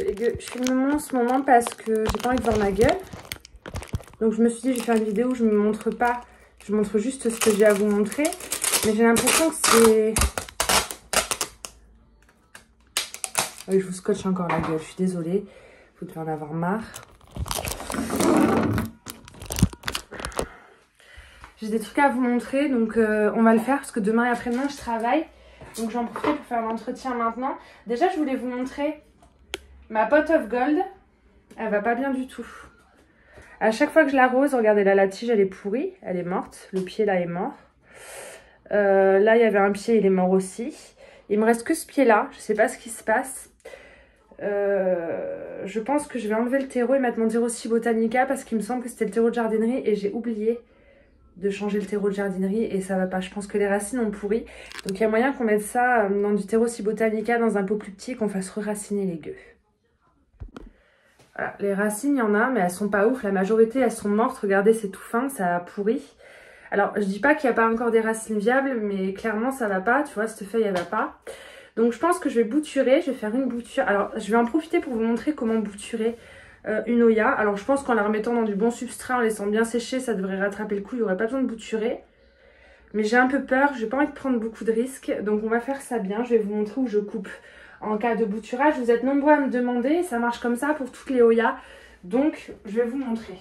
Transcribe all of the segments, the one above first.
les gueux. Je filme moi en ce moment parce que j'ai pas envie de voir ma gueule. Donc je me suis dit, je vais faire une vidéo où je me montre pas. Je montre juste ce que j'ai à vous montrer. Mais j'ai l'impression que c'est... Oui, je vous scotche encore la gueule. Je suis désolée. Vous devez en avoir marre. J'ai des trucs à vous montrer. Donc on va le faire parce que demain et après-demain, je travaille. Donc j'en profite pour faire l'entretien maintenant. Déjà, je voulais vous montrer ma pot of gold. Elle va pas bien du tout. À chaque fois que je l'arrose, regardez là, la tige elle est pourrie, elle est morte. Le pied là est mort. Là il y avait un pied, il est mort aussi. Il me reste que ce pied là, je sais pas ce qui se passe. Je pense que je vais enlever le terreau et mettre mon Terrossi Botanica parce qu'il me semble que c'était le terreau de jardinerie et j'ai oublié de changer le terreau de jardinerie et ça va pas. Je pense que les racines ont pourri. Donc il y a moyen qu'on mette ça dans du Terrossi Botanica dans un pot plus petit et qu'on fasse reraciner les gueux. Voilà, les racines, il y en a, mais elles sont pas ouf. La majorité, elles sont mortes. Regardez, c'est tout fin, ça a pourri. Alors, je dis pas qu'il n'y a pas encore des racines viables, mais clairement, ça va pas. Tu vois, cette feuille, elle va pas. Donc, je pense que je vais bouturer. Je vais faire une bouture. Alors, je vais en profiter pour vous montrer comment bouturer une Oya. Alors, je pense qu'en la remettant dans du bon substrat, en laissant bien sécher, ça devrait rattraper le coup. Il n'y aurait pas besoin de bouturer. Mais j'ai un peu peur. Je n'ai pas envie de prendre beaucoup de risques. Donc, on va faire ça bien. Je vais vous montrer où je coupe. En cas de bouturage, vous êtes nombreux à me demander, ça marche comme ça pour toutes les Oyas. Donc, je vais vous montrer.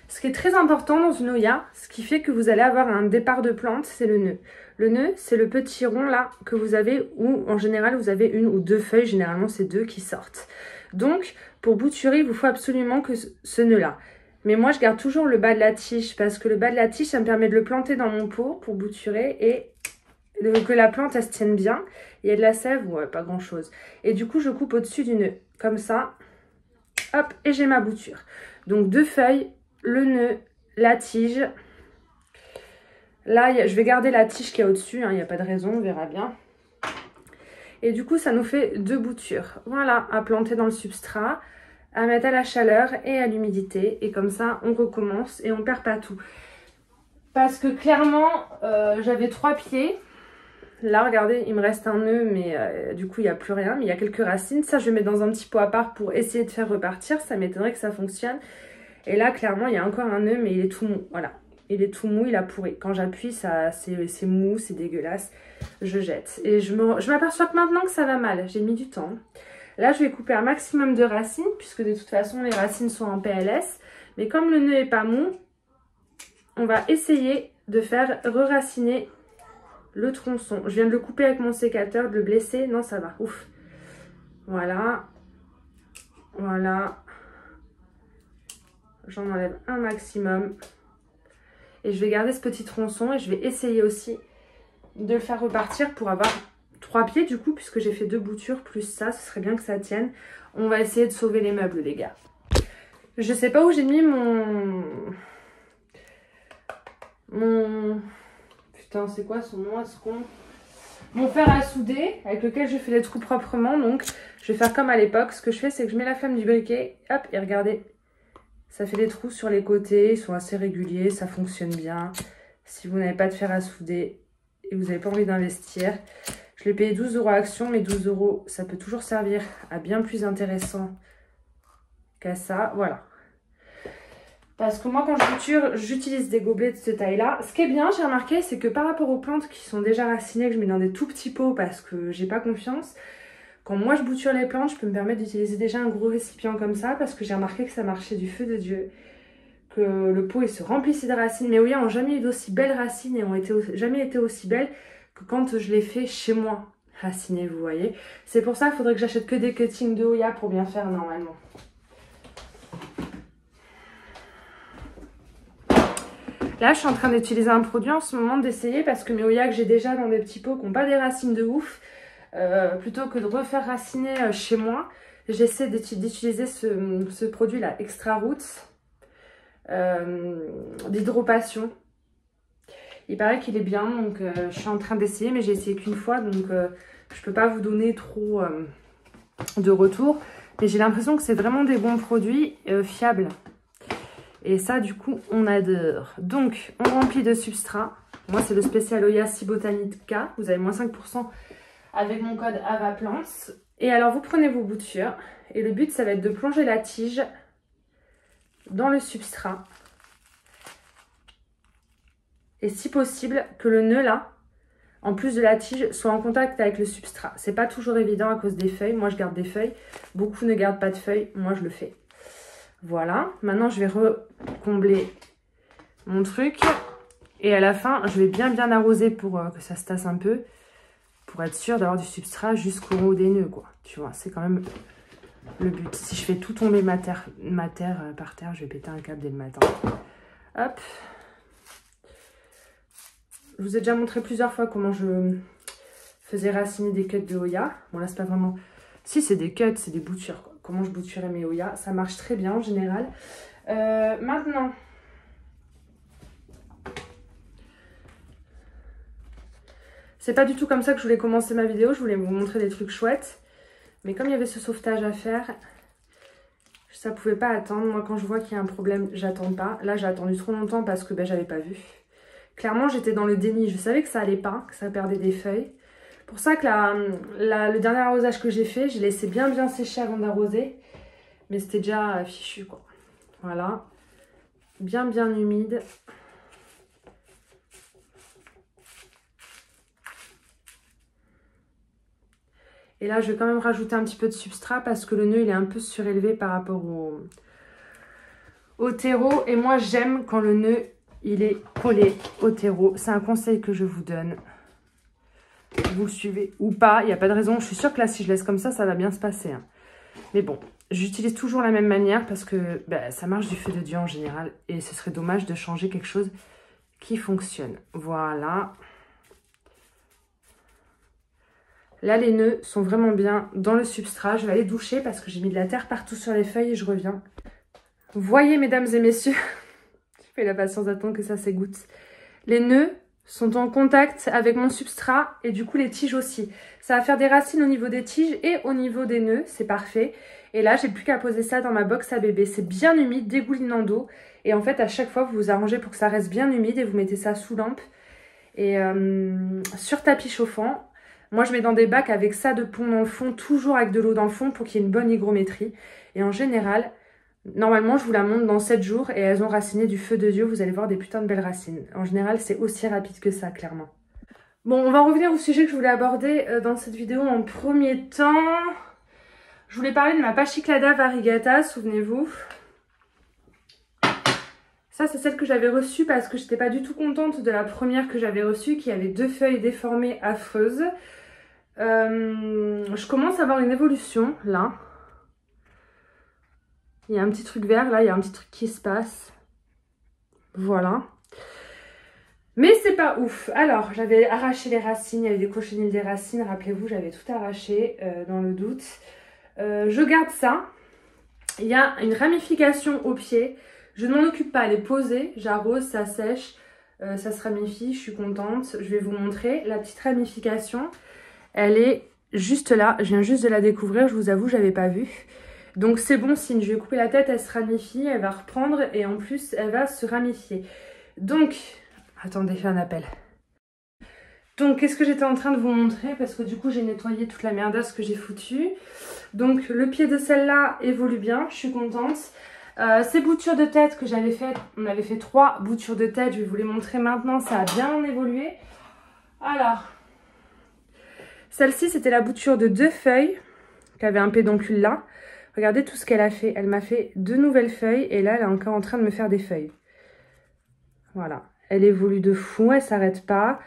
Ce qui est très important dans une Oya, ce qui fait que vous allez avoir un départ de plante, c'est le nœud. Le nœud, c'est le petit rond là que vous avez où en général vous avez une ou deux feuilles, généralement c'est deux qui sortent. Donc, pour bouturer, il vous faut absolument que ce nœud là. Mais moi, je garde toujours le bas de la tige parce que le bas de la tige, ça me permet de le planter dans mon pot pour bouturer et que la plante elle se tienne bien. Il y a de la sève, ouais, pas grand chose. Et du coup je coupe au-dessus du nœud, comme ça, hop, et j'ai ma bouture. Donc deux feuilles, le nœud, la tige. Là je vais garder la tige qui est au-dessus, il n'y a pas de raison, on verra bien. Et du coup ça nous fait deux boutures, voilà, à planter dans le substrat, à mettre à la chaleur et à l'humidité. Et comme ça on recommence et on perd pas tout. Parce que clairement j'avais 3 pieds. Là, regardez, il me reste un nœud, mais du coup, il n'y a plus rien. Mais il y a quelques racines. Ça, je vais mettre dans un petit pot à part pour essayer de faire repartir. Ça m'étonnerait que ça fonctionne. Et là, clairement, il y a encore un nœud, mais il est tout mou. Voilà. Il est tout mou, il a pourri. Quand j'appuie, c'est mou, c'est dégueulasse. Je jette. Et je m'aperçois que maintenant que ça va mal. J'ai mis du temps. Là, je vais couper un maximum de racines, puisque de toute façon, les racines sont en PLS. Mais comme le nœud n'est pas mou, on va essayer de faire reraciner le tronçon. Je viens de le couper avec mon sécateur, de le blesser. Non, ça va. Ouf. Voilà. Voilà. J'en enlève un maximum. Et je vais garder ce petit tronçon et je vais essayer aussi de le faire repartir pour avoir 3 pieds du coup, puisque j'ai fait 2 boutures plus ça. Ce serait bien que ça tienne. On va essayer de sauver les meubles, les gars. Je sais pas où j'ai mis mon... Putain, c'est quoi son nom? Mon fer à souder avec lequel je fais les trous proprement. Donc, je vais faire comme à l'époque. Ce que je fais, c'est que je mets la flamme du briquet. Hop, et regardez. Ça fait des trous sur les côtés. Ils sont assez réguliers. Ça fonctionne bien. Si vous n'avez pas de fer à souder et vous n'avez pas envie d'investir. Je l'ai payé 12 € à Action. Mais 12 €, ça peut toujours servir à bien plus intéressant qu'à ça. Voilà. Parce que moi, quand je bouture, j'utilise des gobelets de cette taille-là. Ce qui est bien, j'ai remarqué, c'est que par rapport aux plantes qui sont déjà racinées, que je mets dans des tout petits pots parce que j'ai pas confiance, quand moi je bouture les plantes, je peux me permettre d'utiliser déjà un gros récipient comme ça parce que j'ai remarqué que ça marchait du feu de Dieu. Que le pot, il se remplissait de racines. Mais oui, n'ont jamais eu d'aussi belles racines et ont jamais été aussi belles que quand je les fais chez moi raciner, vous voyez. C'est pour ça qu'il faudrait que j'achète que des cuttings de Oya pour bien faire normalement. Là, je suis en train d'utiliser un produit en ce moment, d'essayer, parce que mes Oya que j'ai déjà dans des petits pots qui n'ont pas des racines de ouf, plutôt que de refaire raciner chez moi, j'essaie d'utiliser ce produit-là, Extra Roots, d'hydropassion. Il paraît qu'il est bien, donc je suis en train d'essayer, mais j'ai essayé qu'une fois, donc je peux pas vous donner trop de retour. Mais j'ai l'impression que c'est vraiment des bons produits fiables. Et ça, du coup, on adore. Donc, on remplit de substrat. Moi, c'est le spécial Oya Botanica. Vous avez moins 5% avec mon code AVAPLANTS. Et alors vous prenez vos boutures et le but ça va être de plonger la tige dans le substrat. Et si possible que le nœud là, en plus de la tige, soit en contact avec le substrat. C'est pas toujours évident à cause des feuilles. Moi je garde des feuilles, beaucoup ne gardent pas de feuilles, moi je le fais. Voilà, maintenant je vais recombler mon truc. Et à la fin, je vais bien arroser pour que ça se tasse un peu. Pour être sûr d'avoir du substrat jusqu'au haut des nœuds, quoi. Tu vois, c'est quand même le but. Si je fais tout tomber ma terre par terre, je vais péter un câble dès le matin. Hop. Je vous ai déjà montré plusieurs fois comment je faisais raciner des cuts de Hoya. Bon là, c'est pas vraiment... Si, c'est des cuts, c'est des boutures, quoi. Comment je bouturais mes Hoya. Ça marche très bien en général. Maintenant... C'est pas du tout comme ça que je voulais commencer ma vidéo. Je voulais vous montrer des trucs chouettes. Mais comme il y avait ce sauvetage à faire, ça pouvait pas attendre. Moi, quand je vois qu'il y a un problème, j'attends pas. Là, j'ai attendu trop longtemps parce que j'avais pas vu. Clairement, j'étais dans le déni. Je savais que ça allait pas, que ça perdait des feuilles. Pour ça que le dernier arrosage que j'ai fait, j'ai laissé bien sécher avant d'arroser. Mais c'était déjà fichu, quoi. Voilà. Bien humide. Et là, je vais quand même rajouter un petit peu de substrat parce que le nœud, il est un peu surélevé par rapport au terreau. Et moi, j'aime quand le nœud, il est collé au terreau. C'est un conseil que je vous donne. Vous le suivez ou pas, il n'y a pas de raison. Je suis sûre que là, si je laisse comme ça va bien se passer. Hein. Mais bon, j'utilise toujours la même manière parce que ça marche du feu de Dieu en général. Et ce serait dommage de changer quelque chose qui fonctionne. Voilà. Là, les nœuds sont vraiment bien dans le substrat. Je vais aller doucher parce que j'ai mis de la terre partout sur les feuilles et je reviens. Voyez, mesdames et messieurs, j'ai fait la patience d'attendre que ça s'égoutte. Les nœuds sont en contact avec mon substrat et du coup les tiges aussi. Ça va faire des racines au niveau des tiges et au niveau des nœuds, c'est parfait. Et là, j'ai plus qu'à poser ça dans ma box à bébé. C'est bien humide, dégoulinant d'eau. Et en fait, à chaque fois, vous vous arrangez pour que ça reste bien humide et vous mettez ça sous lampe et sur tapis chauffant. Moi, je mets dans des bacs avec ça de plomb dans le fond, toujours avec de l'eau dans le fond pour qu'il y ait une bonne hygrométrie. Et en général, normalement, je vous la montre dans 7 jours et elles ont raciné du feu de Dieu. Vous allez voir des putains de belles racines. En général, c'est aussi rapide que ça, clairement. Bon, on va revenir au sujet que je voulais aborder dans cette vidéo en premier temps. Je voulais parler de ma Pachyclada variegata, souvenez-vous. Ça, c'est celle que j'avais reçue parce que j'étais pas du tout contente de la première que j'avais reçue, qui avait 2 feuilles déformées affreuses. Je commence à avoir une évolution, là. Il y a un petit truc vert, là, il y a un petit truc qui se passe. Voilà. Mais c'est pas ouf. Alors, j'avais arraché les racines, il y avait des cochenilles des racines, rappelez-vous, j'avais tout arraché dans le doute. Je garde ça. Il y a une ramification au pied. Je ne m'en occupe pas, elle est posée, j'arrose, ça sèche, ça se ramifie, je suis contente. Je vais vous montrer la petite ramification. Elle est juste là, je viens juste de la découvrir, je vous avoue, je n'avais pas vu. Donc c'est bon signe, je vais couper la tête, elle se ramifie, elle va reprendre et en plus elle va se ramifier. Donc, attendez, j'ai un appel. Donc qu'est-ce que j'étais en train de vous montrer parce que du coup j'ai nettoyé toute la merdasse que j'ai foutue. Donc le pied de celle-là évolue bien, je suis contente. Ces boutures de tête que j'avais faites, on avait fait 3 boutures de tête, je vais vous les montrer maintenant, ça a bien évolué. Alors, celle-ci c'était la bouture de 2 feuilles, qui avait un pédoncule là. Regardez tout ce qu'elle a fait, elle m'a fait 2 nouvelles feuilles et là elle est encore en train de me faire des feuilles. Voilà, elle évolue de fou, elle s'arrête pas.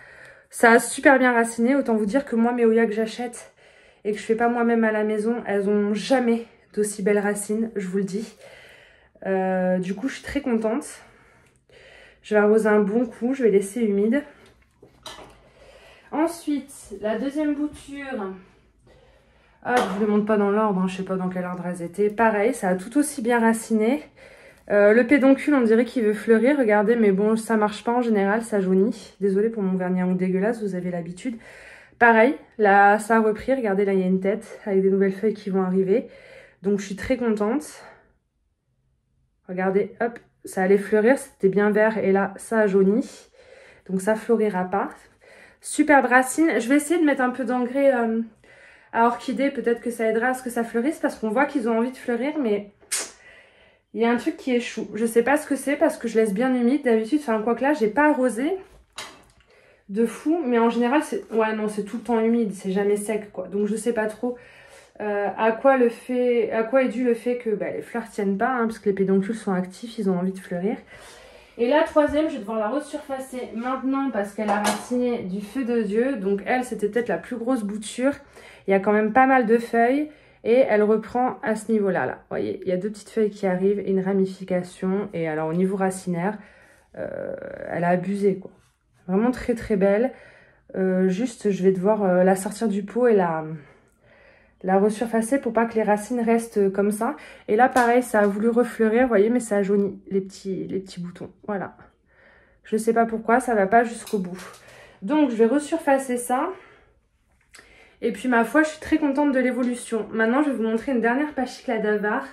Ça a super bien raciné, autant vous dire que moi mes Hoya que j'achète et que je fais pas moi-même à la maison, elles ont jamais d'aussi belles racines, je vous le dis. Du coup, je suis très contente. Je vais arroser un bon coup, je vais laisser humide. Ensuite, la deuxième bouture. Ah, je ne vous les montre pas dans l'ordre, hein, je ne sais pas dans quel ordre elles étaient. Pareil, ça a tout aussi bien raciné. Le pédoncule, on dirait qu'il veut fleurir, regardez, mais bon, ça marche pas en général, ça jaunit. Désolée pour mon vernis à ongles dégueulasse, vous avez l'habitude. Pareil, là, ça a repris, regardez, là, il y a une tête avec des nouvelles feuilles qui vont arriver. Donc, je suis très contente. Regardez, hop, ça allait fleurir, c'était bien vert et là, ça a jauni. Donc, ça fleurira pas. Superbe racine. Je vais essayer de mettre un peu d'engrais à orchidée. Peut-être que ça aidera à ce que ça fleurisse parce qu'on voit qu'ils ont envie de fleurir. Mais il y a un truc qui échoue. Je sais pas ce que c'est parce que je laisse bien humide d'habitude. Enfin, quoi que là, j'ai pas arrosé de fou. Mais en général, c'est... Ouais, non, c'est tout le temps humide. C'est jamais sec, quoi. Donc, je sais pas trop à quoi est dû le fait que les fleurs tiennent pas. Parce que les pédoncules sont actifs. Ils ont envie de fleurir. Et la troisième, je vais devoir la resurfacer maintenant parce qu'elle a raciné du feu de Dieu. Donc elle, c'était peut-être la plus grosse bouture. Il y a quand même pas mal de feuilles et elle reprend à ce niveau-là. Là. Vous voyez, il y a 2 petites feuilles qui arrivent et une ramification. Et alors au niveau racinaire, elle a abusé, quoi. Vraiment très très belle. Juste, je vais devoir la sortir du pot et la resurfacer pour pas que les racines restent comme ça. Et là, pareil, ça a voulu refleurir, vous voyez, mais ça a jauni les petits boutons. Voilà. Je sais pas pourquoi, ça va pas jusqu'au bout. Donc, je vais resurfacer ça. Et puis, ma foi, je suis très contente de l'évolution. Maintenant, je vais vous montrer une dernière Pachyclada var.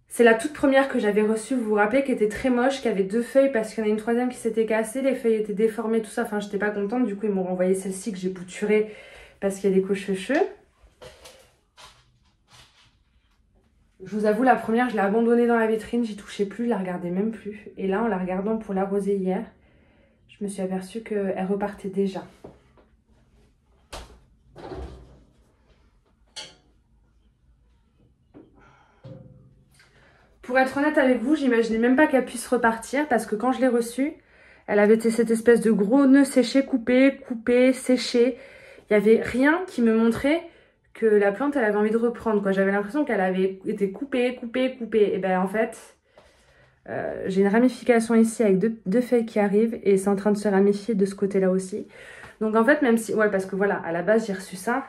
C'est la toute première que j'avais reçue, vous vous rappelez, qui était très moche, qui avait 2 feuilles parce qu'il y en a une troisième qui s'était cassée. Les feuilles étaient déformées, tout ça. Enfin, j'étais pas contente. Du coup, ils m'ont renvoyé celle-ci que j'ai bouturée parce qu'il y a des cochecheux. Je vous avoue, la première, je l'ai abandonnée dans la vitrine, j'y touchais plus, je la regardais même plus. Et là, en la regardant pour l'arroser hier, je me suis aperçue qu'elle repartait déjà. Pour être honnête avec vous, j'imaginais même pas qu'elle puisse repartir parce que quand je l'ai reçue, elle avait été cette espèce de gros nœud séché, coupé, séché. Il n'y avait rien qui me montrait que la plante, elle avait envie de reprendre, quoi. J'avais l'impression qu'elle avait été coupée. Et ben en fait, j'ai une ramification ici avec deux feuilles qui arrivent et c'est en train de se ramifier de ce côté-là aussi. Donc en fait, même si... Ouais, parce que voilà, à la base, j'ai reçu ça.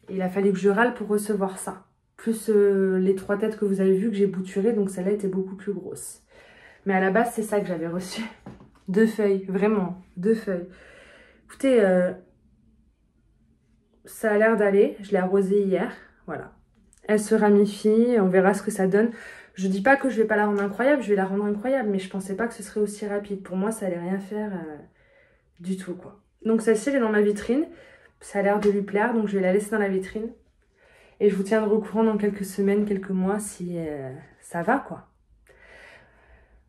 Il a fallu que je râle pour recevoir ça. Plus les 3 têtes que vous avez vues que j'ai bouturées, donc celle-là était beaucoup plus grosse. Mais à la base, c'est ça que j'avais reçu. 2 feuilles, vraiment, 2 feuilles. Écoutez, ça a l'air d'aller. Je l'ai arrosée hier, voilà. Elle se ramifie, on verra ce que ça donne. Je dis pas que je vais pas la rendre incroyable, je vais la rendre incroyable, mais je pensais pas que ce serait aussi rapide. Pour moi, ça allait rien faire du tout, quoi. Donc celle-ci, elle est dans ma vitrine. Ça a l'air de lui plaire, donc je vais la laisser dans la vitrine. Et je vous tiendrai au courant dans quelques semaines, quelques mois, si ça va, quoi.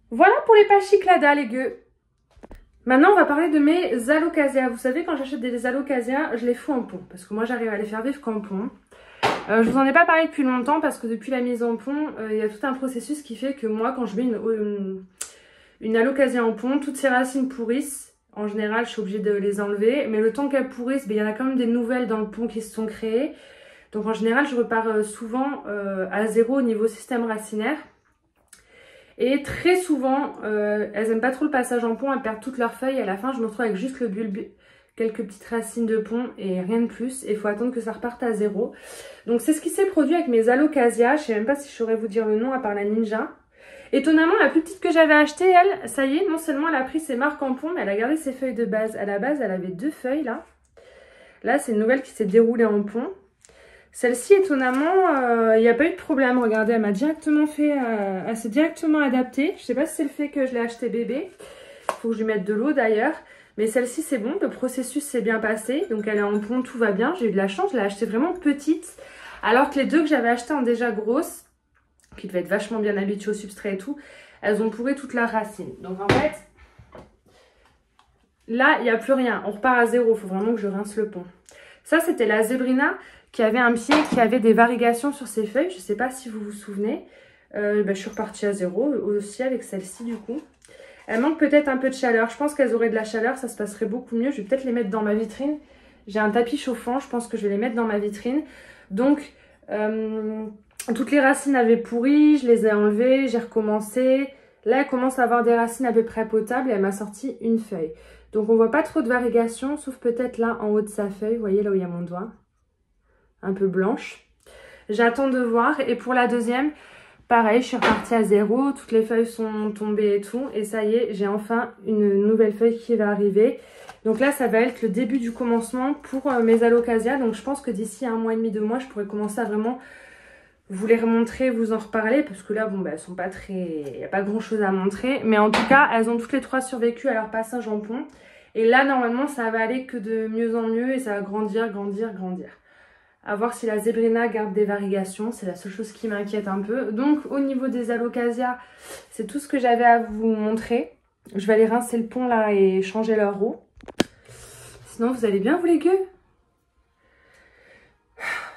Voilà pour les Pachyclada, les gueux. Maintenant, on va parler de mes alocasias. Vous savez, quand j'achète des alocasias, je les fous en pont. Parce que moi, j'arrive à les faire vivre qu'en pont. Je vous en ai pas parlé depuis longtemps parce que depuis la mise en pont, il y a tout un processus qui fait que moi, quand je mets une alocasia en pont, toutes ces racines pourrissent. En général, je suis obligée de les enlever. Mais le temps qu'elles pourrissent, il y en a quand même des nouvelles dans le pont qui se sont créées. Donc en général, je repars souvent à 0 au niveau système racinaire. Et très souvent, elles n'aiment pas trop le passage en pont, elles perdent toutes leurs feuilles. À la fin, je me retrouve avec juste le bulbe, quelques petites racines de pont et rien de plus. Et il faut attendre que ça reparte à 0. Donc c'est ce qui s'est produit avec mes alocasias. Je ne sais même pas si je saurais vous dire le nom à part la Ninja. Étonnamment, la plus petite que j'avais achetée, elle, ça y est, non seulement elle a pris ses marques en pont, mais elle a gardé ses feuilles de base. À la base, elle avait 2 feuilles là. Là, c'est une nouvelle qui s'est déroulée en pont. Celle-ci, étonnamment, il n'y a pas eu de problème. Regardez, elle m'a directement fait... elle s'est directement adaptée. Je ne sais pas si c'est le fait que je l'ai acheté bébé. Il faut que je lui mette de l'eau d'ailleurs. Mais celle-ci, c'est bon. Le processus s'est bien passé. Donc, elle est en pont, tout va bien. J'ai eu de la chance. Je l'ai achetée vraiment petite. Alors que les 2 que j'avais achetées en déjà grosses, qui devaient être vachement bien habituées au substrat et tout, elles ont pourri toute la racine. Donc, en fait, là, il n'y a plus rien. On repart à 0. Il faut vraiment que je rince le pont. Ça, c'était la Zébrina qui avait un pied qui avait des varigations sur ses feuilles. Je ne sais pas si vous vous souvenez. Je suis repartie à 0 aussi avec celle-ci du coup. Elle manque peut-être un peu de chaleur. Je pense qu'elles auraient de la chaleur, ça se passerait beaucoup mieux. Je vais peut-être les mettre dans ma vitrine. J'ai un tapis chauffant, je pense que je vais les mettre dans ma vitrine. Donc, toutes les racines avaient pourri, je les ai enlevées, j'ai recommencé. Là, elle commence à avoir des racines à peu près potables et elle m'a sorti une feuille. Donc, on ne voit pas trop de variations, sauf peut-être là en haut de sa feuille. Vous voyez là où il y a mon doigt, un peu blanche. J'attends de voir. Et pour la deuxième, pareil, je suis repartie à 0. Toutes les feuilles sont tombées et tout. Et ça y est, j'ai enfin une nouvelle feuille qui va arriver. Donc là, ça va être le début du commencement pour mes alocasias. Donc je pense que d'ici 1 mois et demi, 2 mois, je pourrai commencer à vraiment vous les remontrer, vous en reparler. Parce que là, bon, elles sont pas très... Il n'y a pas grand chose à montrer. Mais en tout cas, elles ont toutes les 3 survécu à leur passage en pont. Et là, normalement, ça va aller que de mieux en mieux et ça va grandir, grandir, grandir. À voir si la Zébrina garde des varigations, c'est la seule chose qui m'inquiète un peu. Donc, au niveau des Alocasia, c'est tout ce que j'avais à vous montrer. Je vais aller rincer le pont là et changer leur eau. Sinon, vous allez bien, vous les gueux?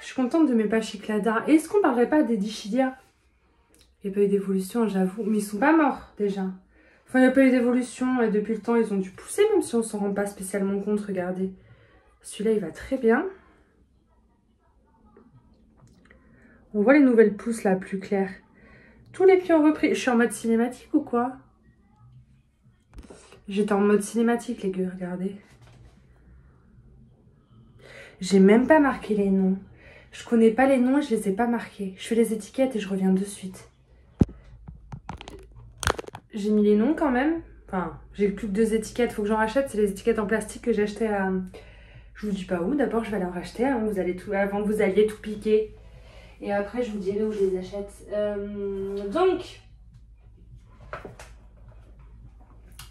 Je suis contente de mes Pachyclada. Et est-ce qu'on parlerait pas des Dischidia? Il n'y a pas eu d'évolution, j'avoue. Mais ils sont pas morts, déjà. Enfin, il n'y a pas eu d'évolution. Et depuis le temps, ils ont dû pousser, même si on ne s'en rend pas spécialement compte. Regardez. Celui-là, il va très bien. On voit les nouvelles pousses, là, plus claires. Tous les pieds ont repris. Je suis en mode cinématique ou quoi? J'étais en mode cinématique, les gars, regardez. J'ai même pas marqué les noms. Je connais pas les noms et je les ai pas marqués. Je fais les étiquettes et je reviens de suite. J'ai mis les noms quand même. Enfin, j'ai plus que 2 étiquettes. Faut que j'en rachète. C'est les étiquettes en plastique que j'ai achetées à... Je vous dis pas où. D'abord, je vais aller en racheter avant que vous alliez tout piquer. Et après, je vous dirai où je les achète. Donc,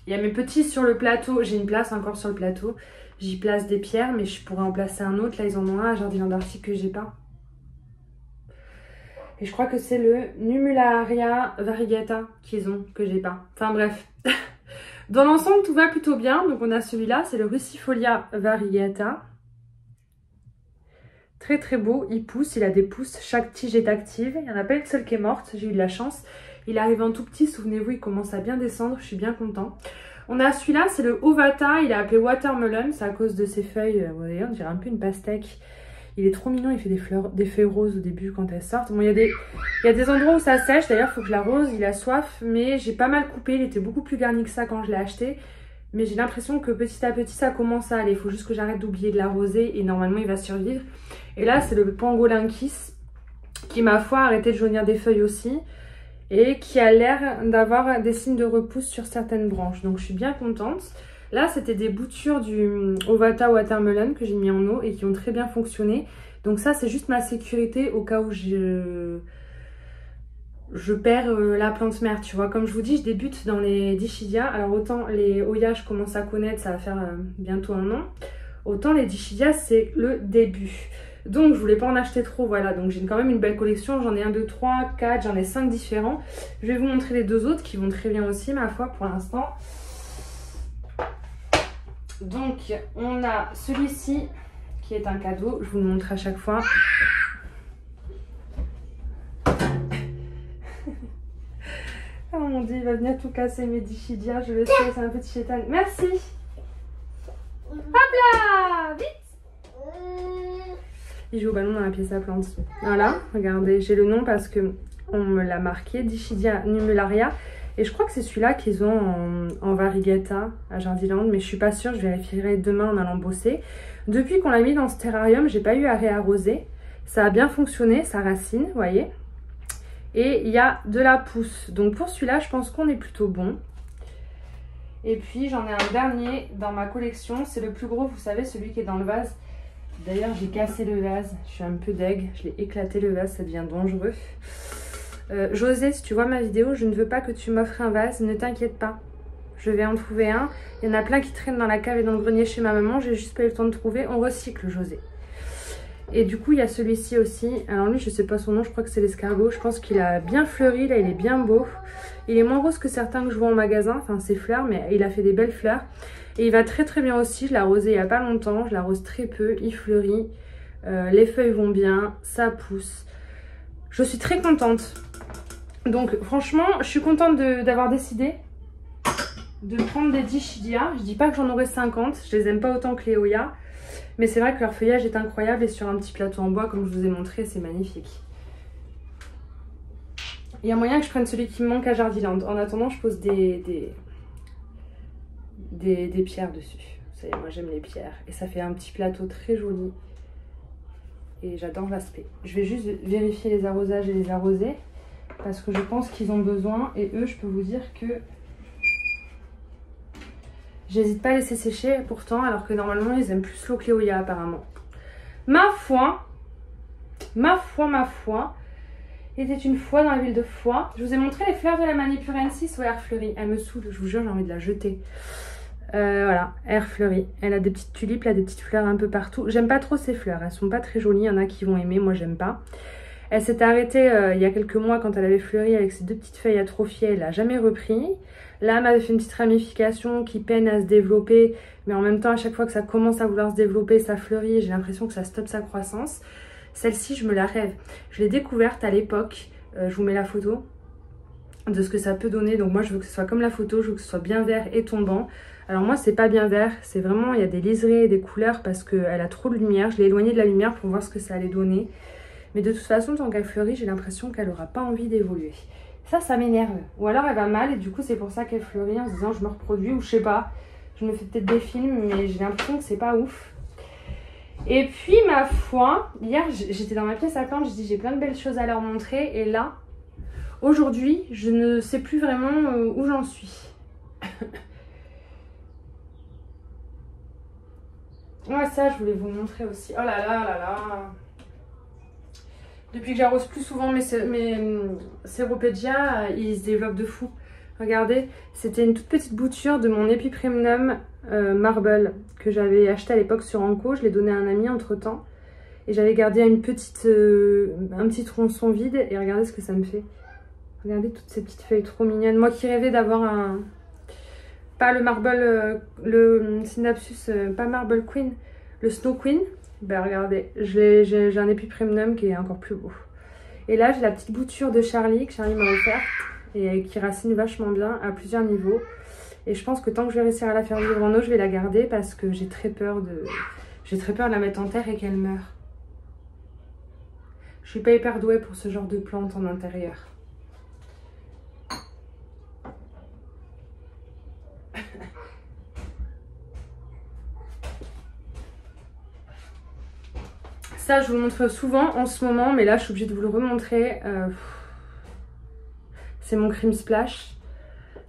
il y a mes petits sur le plateau. J'ai une place encore sur le plateau. J'y place des pierres, mais je pourrais en placer un autre. Là, ils en ont un à Jardin d'Arctique que j'ai pas. Et je crois que c'est le Numularia variegata qu'ils ont, que j'ai pas. Enfin bref. Dans l'ensemble, tout va plutôt bien. Donc on a celui-là, c'est le Rucifolia variegata. Très très beau, il pousse, il a des pousses, chaque tige est active. Il n'y en a pas une seule qui est morte, j'ai eu de la chance. Il arrive en tout petit, souvenez-vous, il commence à bien descendre, je suis bien content. On a celui-là, c'est le Ovata, il est appelé Watermelon, c'est à cause de ses feuilles, vous voyez, on dirait un peu une pastèque. Il est trop mignon, il fait des feuilles roses au début quand elles sortent. Bon, il y a des endroits où ça sèche, d'ailleurs il faut que je l'arrose, il a soif, mais j'ai pas mal coupé, il était beaucoup plus garni que ça quand je l'ai acheté. Mais j'ai l'impression que petit à petit ça commence à aller, il faut juste que j'arrête d'oublier de l'arroser et normalement il va survivre. Et là c'est le Pangolynchis qui ma foi a arrêté de jaunir des feuilles aussi. Et qui a l'air d'avoir des signes de repousse sur certaines branches. Donc je suis bien contente. Là, c'était des boutures du Ovata Watermelon que j'ai mis en eau et qui ont très bien fonctionné. Donc ça, c'est juste ma sécurité au cas où je perds la plante mère, tu vois. Comme je vous dis, je débute dans les Dischidia. Alors autant les Oya, je commence à connaître, ça va faire bientôt 1 an. Autant les Dischidia, c'est le début. Donc je voulais pas en acheter trop, voilà, donc j'ai quand même une belle collection, j'en ai 1, 2, 3, 4, j'en ai 5 différents. Je vais vous montrer les 2 autres qui vont très bien aussi, ma foi, pour l'instant. Donc on a celui-ci qui est un cadeau, je vous le montre à chaque fois. Oh mon dieu, il va venir tout casser mes Dischidia, je le sais, c'est un petit chétan. Merci. Hop là, vite. Il joue au ballon dans la pièce à plantes. Voilà, regardez, j'ai le nom parce que on me l'a marqué, Dischidia numularia. Et je crois que c'est celui-là qu'ils ont en variegata à Jardiland, mais je suis pas sûre, je vérifierai demain en allant bosser. Depuis qu'on l'a mis dans ce terrarium, j'ai pas eu à réarroser. Ça a bien fonctionné, ça racine, vous voyez. Et il y a de la pousse. Donc pour celui-là, je pense qu'on est plutôt bon. Et puis j'en ai un dernier dans ma collection, c'est le plus gros, vous savez, celui qui est dans le vase. D'ailleurs, j'ai cassé le vase, je suis un peu deg, je l'ai éclaté le vase, ça devient dangereux. José, si tu vois ma vidéo, je ne veux pas que tu m'offres un vase, ne t'inquiète pas. Je vais en trouver un. Il y en a plein qui traînent dans la cave et dans le grenier chez ma maman, j'ai juste pas eu le temps de trouver. On recycle, José. Et du coup, il y a celui-ci aussi. Alors lui, je sais pas son nom, je crois que c'est l'escargot. Je pense qu'il a bien fleuri, là, il est bien beau. Il est moins rose que certains que je vois en magasin, enfin ses fleurs, mais il a fait des belles fleurs. Et il va très très bien aussi, je l'ai arrosé il n'y a pas longtemps, je l'arrose très peu, il fleurit, les feuilles vont bien, ça pousse. Je suis très contente. Donc franchement, je suis contente d'avoir décidé de prendre des Dischidia. Je dis pas que j'en aurai 50, je les aime pas autant que les Oya. Mais c'est vrai que leur feuillage est incroyable et sur un petit plateau en bois, comme je vous ai montré, c'est magnifique. Il y a moyen que je prenne celui qui me manque à Jardiland. En attendant, je pose des pierres dessus. Vous savez, moi j'aime les pierres. Et ça fait un petit plateau très joli. Et j'adore l'aspect. Je vais juste vérifier les arrosages et les arroser. Parce que je pense qu'ils ont besoin. Et eux, je peux vous dire que j'hésite pas à laisser sécher pourtant. Alors que normalement, ils aiment plus l'eau que les Oya apparemment. Ma foi. Il était une fois dans la ville de Foix. Je vous ai montré les fleurs de la Manipurensis. Ouais, elle fleurit. Elle me saoule, je vous jure, j'ai envie de la jeter. Voilà, air fleurie. Elle a des petites tulipes, là, des petites fleurs un peu partout. J'aime pas trop ces fleurs, elles sont pas très jolies. Il y en a qui vont aimer, moi j'aime pas. Elle s'est arrêtée il y a quelques mois quand elle avait fleuri avec ses 2 petites feuilles atrophiées. Elle n'a jamais repris. Là, elle m'avait fait une petite ramification qui peine à se développer. Mais en même temps, à chaque fois que ça commence à vouloir se développer, ça fleurit. J'ai l'impression que ça stoppe sa croissance. Celle-ci, je me la rêve. Je l'ai découverte à l'époque. Je vous mets la photo de ce que ça peut donner. Donc moi, je veux que ce soit comme la photo. Je veux que ce soit bien vert et tombant. Alors moi, c'est pas bien vert. C'est vraiment, il y a des liserés et des couleurs parce qu'elle a trop de lumière. Je l'ai éloignée de la lumière pour voir ce que ça allait donner. Mais de toute façon, tant qu'elle fleurit, j'ai l'impression qu'elle n'aura pas envie d'évoluer. Ça m'énerve. Ou alors elle va mal et du coup c'est pour ça qu'elle fleurit en se disant je me reproduis ou je sais pas. Je me fais peut-être des films mais j'ai l'impression que c'est pas ouf. Et puis ma foi, hier j'étais dans ma pièce à plantes, je dis j'ai plein de belles choses à leur montrer. Et là, aujourd'hui, je ne sais plus vraiment où j'en suis. Ouais, ça je voulais vous montrer aussi. Oh là là là là. Depuis que j'arrose plus souvent mes Ceropegia, ils se développent de fou. Regardez, c'était une toute petite bouture de mon Epipremnum Marble que j'avais acheté à l'époque sur Anko. Je l'ai donné à un ami entre temps. Et j'avais gardé un petit tronçon vide. Et regardez ce que ça me fait. Regardez toutes ces petites feuilles trop mignonnes. Moi qui rêvais d'avoir un... Pas le Marble, le Synapsus, pas Marble Queen, le Snow Queen. Ben regardez, j'ai un Epipremnum qui est encore plus beau. Et là j'ai la petite bouture de Charlie que Charlie m'a offert et qui racine vachement bien à plusieurs niveaux. Et je pense que tant que je vais réussir à la faire vivre en eau, je vais la garder parce que j'ai très peur de la mettre en terre et qu'elle meure. Je suis pas hyper douée pour ce genre de plantes en intérieur. Ça, je vous le montre souvent en ce moment, mais là, je suis obligée de vous le remontrer. C'est mon Cream Splash.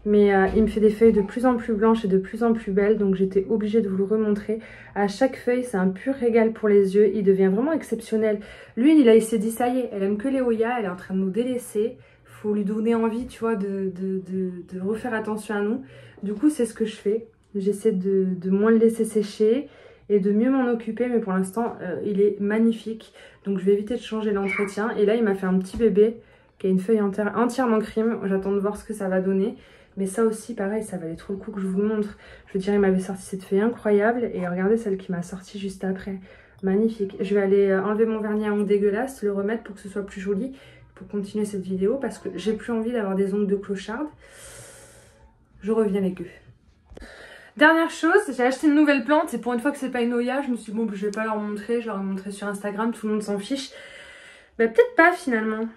Mais il me fait des feuilles de plus en plus blanches et de plus en plus belles. Donc, j'étais obligée de vous le remontrer. À chaque feuille, c'est un pur régal pour les yeux. Il devient vraiment exceptionnel. Lui, il s'est dit, ça y est, elle aime que les Hoya. Elle est en train de nous délaisser. Faut lui donner envie, tu vois, de refaire attention à nous. Du coup, c'est ce que je fais. J'essaie de moins le laisser sécher et de mieux m'en occuper, mais pour l'instant il est magnifique, donc je vais éviter de changer l'entretien. Et là il m'a fait un petit bébé qui a une feuille entièrement crime. J'attends de voir ce que ça va donner, mais ça aussi pareil, ça valait trop le coup que je vous le montre. Je veux dire, il m'avait sorti cette feuille incroyable et regardez celle qui m'a sorti juste après, magnifique. Je vais aller enlever mon vernis à ongles dégueulasse, le remettre pour que ce soit plus joli pour continuer cette vidéo, parce que j'ai plus envie d'avoir des ongles de clocharde. Je reviens avec eux. Dernière chose, j'ai acheté une nouvelle plante et pour une fois que c'est pas une Hoya, je me suis dit bon, je vais pas leur montrer, je leur ai montré sur Instagram, tout le monde s'en fiche. Bah peut-être pas finalement.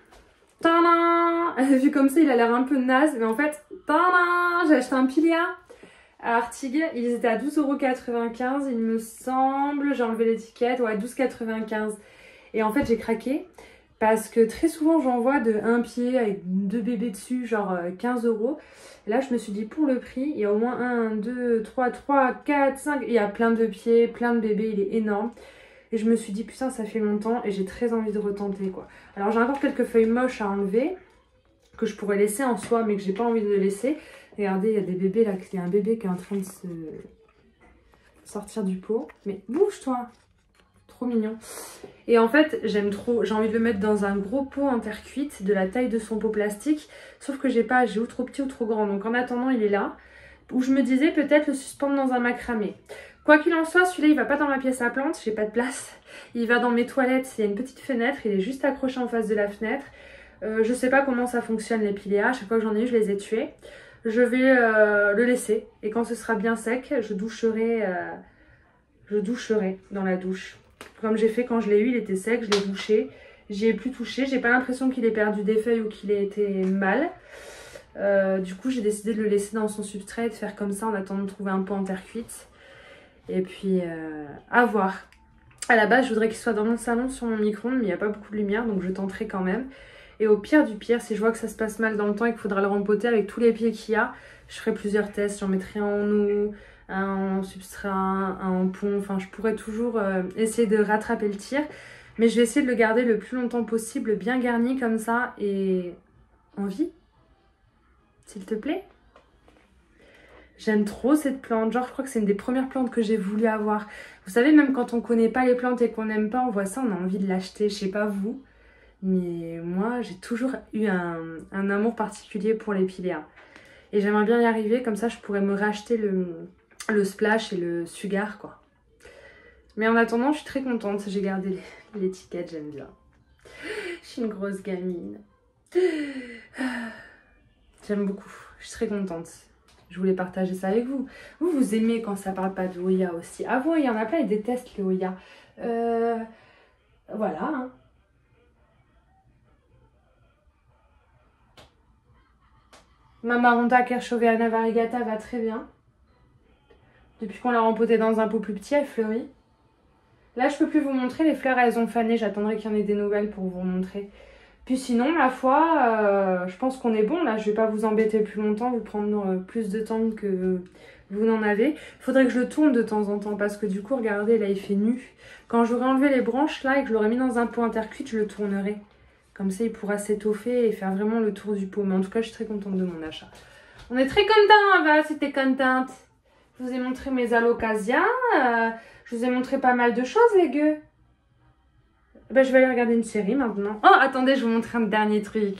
Tadam! Vu comme ça, il a l'air un peu naze, mais en fait, tadam! J'ai acheté un Pilia à Artigues, ils étaient à 12,95 € il me semble, j'ai enlevé l'étiquette, ouais 12,95 €. Et en fait j'ai craqué parce que très souvent j'en vois de un pied avec 2 bébés dessus, genre 15 €. Et là je me suis dit pour le prix, il y a au moins 1, 2, 3, 4, 5, il y a plein de pieds, plein de bébés, il est énorme. Et je me suis dit putain ça fait longtemps et j'ai très envie de retenter quoi. Alors j'ai encore quelques feuilles moches à enlever que je pourrais laisser en soi mais que j'ai pas envie de laisser. Regardez, il y a des bébés là, il y a un bébé qui est en train de se sortir du pot. Mais bouge-toi! Trop mignon. Et en fait, j'aime trop, j'ai envie de le mettre dans un gros pot en terre cuite de la taille de son pot plastique. Sauf que j'ai ou trop petit ou trop grand. Donc en attendant, il est là. Où je me disais peut-être le suspendre dans un macramé. Quoi qu'il en soit, celui-là, il va pas dans ma pièce à plantes, j'ai pas de place. Il va dans mes toilettes, il y a une petite fenêtre, il est juste accroché en face de la fenêtre. Je sais pas comment ça fonctionne les piléas, à chaque fois que j'en ai eu, je les ai tués. Je vais le laisser et quand ce sera bien sec, je doucherai dans la douche. Comme j'ai fait quand je l'ai eu, il était sec, je l'ai douché. J'y ai plus touché, j'ai pas l'impression qu'il ait perdu des feuilles ou qu'il ait été mal. Du coup, j'ai décidé de le laisser dans son substrat et de faire comme ça en attendant de trouver un pot en terre cuite. Et puis, à voir. À la base, je voudrais qu'il soit dans mon salon sur mon micro-ondes, mais il n'y a pas beaucoup de lumière, donc je tenterai quand même. Et au pire du pire, si je vois que ça se passe mal dans le temps et qu'il faudra le rempoter avec tous les pieds qu'il y a, je ferai plusieurs tests. J'en mettrai un en eau, un en substrat, un en pont. Enfin, je pourrais toujours essayer de rattraper le tir. Mais je vais essayer de le garder le plus longtemps possible, bien garni comme ça et en vie. S'il te plaît. J'aime trop cette plante. Genre, je crois que c'est une des premières plantes que j'ai voulu avoir. Vous savez, même quand on connaît pas les plantes et qu'on n'aime pas, on voit ça, on a envie de l'acheter. Je sais pas vous, mais moi, j'ai toujours eu un amour particulier pour les piléas. Et j'aimerais bien y arriver, comme ça, je pourrais me racheter le splash et le sugar, quoi. Mais en attendant, je suis très contente. J'ai gardé l'étiquette, j'aime bien. Je suis une grosse gamine. J'aime beaucoup. Je suis très contente. Je voulais partager ça avec vous. Vous aimez quand ça parle pas de Oya aussi. Ah vous, il y en a plein, ils détestent les Oya. Voilà. Hein. Ma Maronta Kerchoveana variegata va très bien. Depuis qu'on l'a rempotée dans un pot plus petit, elle fleurit. Là, je peux plus vous montrer. Les fleurs, elles ont fané. J'attendrai qu'il y en ait des nouvelles pour vous montrer. Puis sinon, ma foi, je pense qu'on est bon. Là, je vais pas vous embêter plus longtemps, vous prendre plus de temps que vous n'en avez. Il faudrait que je le tourne de temps en temps parce que du coup, regardez, là, il fait nu. Quand j'aurai enlevé les branches, là, et que je l'aurai mis dans un pot intercuite, je le tournerai. Comme ça, il pourra s'étoffer et faire vraiment le tour du pot. Mais en tout cas, je suis très contente de mon achat. On est très contents, Ava, si t'es contente. Je vous ai montré mes alocasias. Je vous ai montré pas mal de choses, les gueux. Ben, je vais aller regarder une série maintenant. Oh, attendez, je vous montre un dernier truc.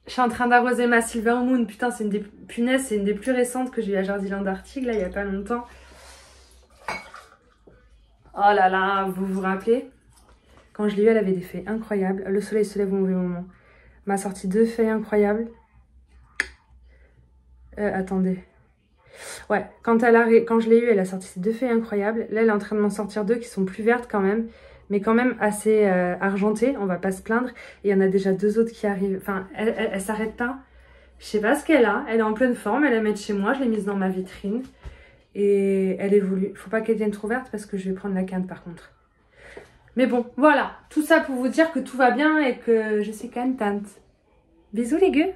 Je suis en train d'arroser ma Silver Moon. Putain, c'est une des punaises, c'est une des plus récentes que j'ai eu à Jardiland Article, là, il n'y a pas longtemps. Oh là là, vous vous rappelez? Quand je l'ai eu, elle avait des feuilles incroyables. Le soleil se lève au mauvais moment. M'a sorti 2 feuilles incroyables. Attendez. Ouais, quand je l'ai eu, elle a sorti ces 2 feuilles incroyables. Là, elle est en train de m'en sortir 2 qui sont plus vertes quand même, mais quand même assez argentées, on va pas se plaindre. Et il y en a déjà 2 autres qui arrivent. Enfin, elle s'arrête pas. Je sais pas ce qu'elle a. Elle est en pleine forme, elle la met chez moi, je l'ai mise dans ma vitrine. Et elle évolue. Faut pas qu'elle vienne trop verte parce que je vais prendre la quinte par contre. Mais bon, voilà. Tout ça pour vous dire que tout va bien et que je suis contente. Bisous les gueux.